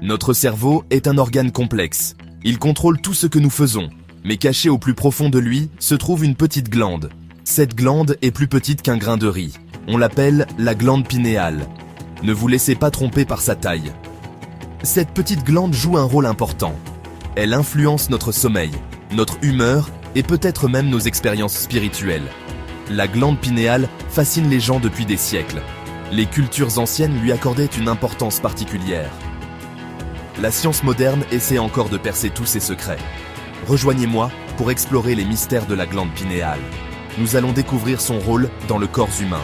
Notre cerveau est un organe complexe. Il contrôle tout ce que nous faisons. Mais caché au plus profond de lui se trouve une petite glande. Cette glande est plus petite qu'un grain de riz. On l'appelle la glande pinéale. Ne vous laissez pas tromper par sa taille. Cette petite glande joue un rôle important. Elle influence notre sommeil, notre humeur et peut-être même nos expériences spirituelles. La glande pinéale fascine les gens depuis des siècles. Les cultures anciennes lui accordaient une importance particulière. La science moderne essaie encore de percer tous ses secrets. Rejoignez-moi pour explorer les mystères de la glande pinéale. Nous allons découvrir son rôle dans le corps humain.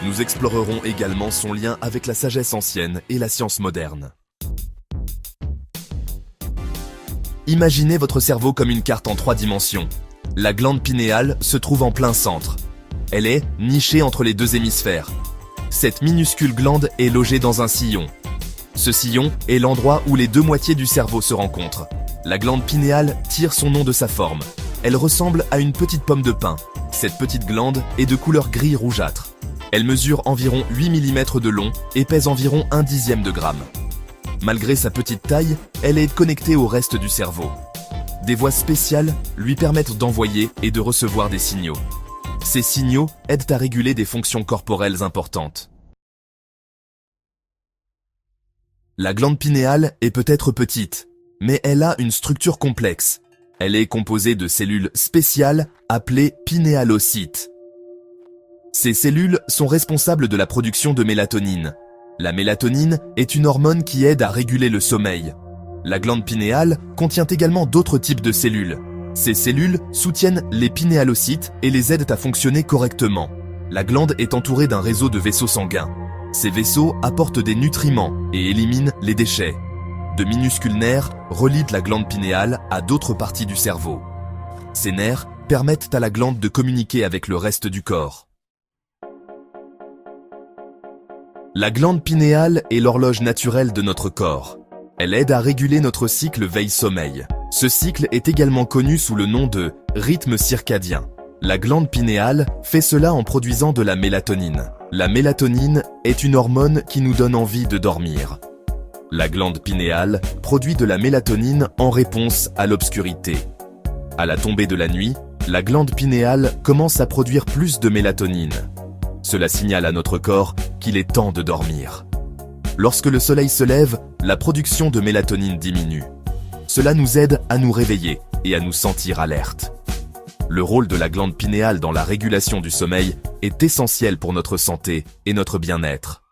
Nous explorerons également son lien avec la sagesse ancienne et la science moderne. Imaginez votre cerveau comme une carte en 3 dimensions. La glande pinéale se trouve en plein centre. Elle est nichée entre les 2 hémisphères. Cette minuscule glande est logée dans un sillon. Ce sillon est l'endroit où les 2 moitiés du cerveau se rencontrent. La glande pinéale tire son nom de sa forme. Elle ressemble à une petite pomme de pin. Cette petite glande est de couleur gris rougeâtre. Elle mesure environ 8 mm de long et pèse environ 1/10 de gramme. Malgré sa petite taille, elle est connectée au reste du cerveau. Des voies spéciales lui permettent d'envoyer et de recevoir des signaux. Ces signaux aident à réguler des fonctions corporelles importantes. La glande pinéale est peut-être petite, mais elle a une structure complexe. Elle est composée de cellules spéciales appelées pinéalocytes. Ces cellules sont responsables de la production de mélatonine. La mélatonine est une hormone qui aide à réguler le sommeil. La glande pinéale contient également d'autres types de cellules. Ces cellules soutiennent les pinéalocytes et les aident à fonctionner correctement. La glande est entourée d'un réseau de vaisseaux sanguins. Ces vaisseaux apportent des nutriments et éliminent les déchets. De minuscules nerfs relient la glande pinéale à d'autres parties du cerveau. Ces nerfs permettent à la glande de communiquer avec le reste du corps. La glande pinéale est l'horloge naturelle de notre corps. Elle aide à réguler notre cycle veille-sommeil. Ce cycle est également connu sous le nom de rythme circadien. La glande pinéale fait cela en produisant de la mélatonine. La mélatonine est une hormone qui nous donne envie de dormir. La glande pinéale produit de la mélatonine en réponse à l'obscurité. À la tombée de la nuit, la glande pinéale commence à produire plus de mélatonine. Cela signale à notre corps qu'il est temps de dormir. Lorsque le soleil se lève, la production de mélatonine diminue. Cela nous aide à nous réveiller et à nous sentir alertes. Le rôle de la glande pinéale dans la régulation du sommeil est essentiel pour notre santé et notre bien-être.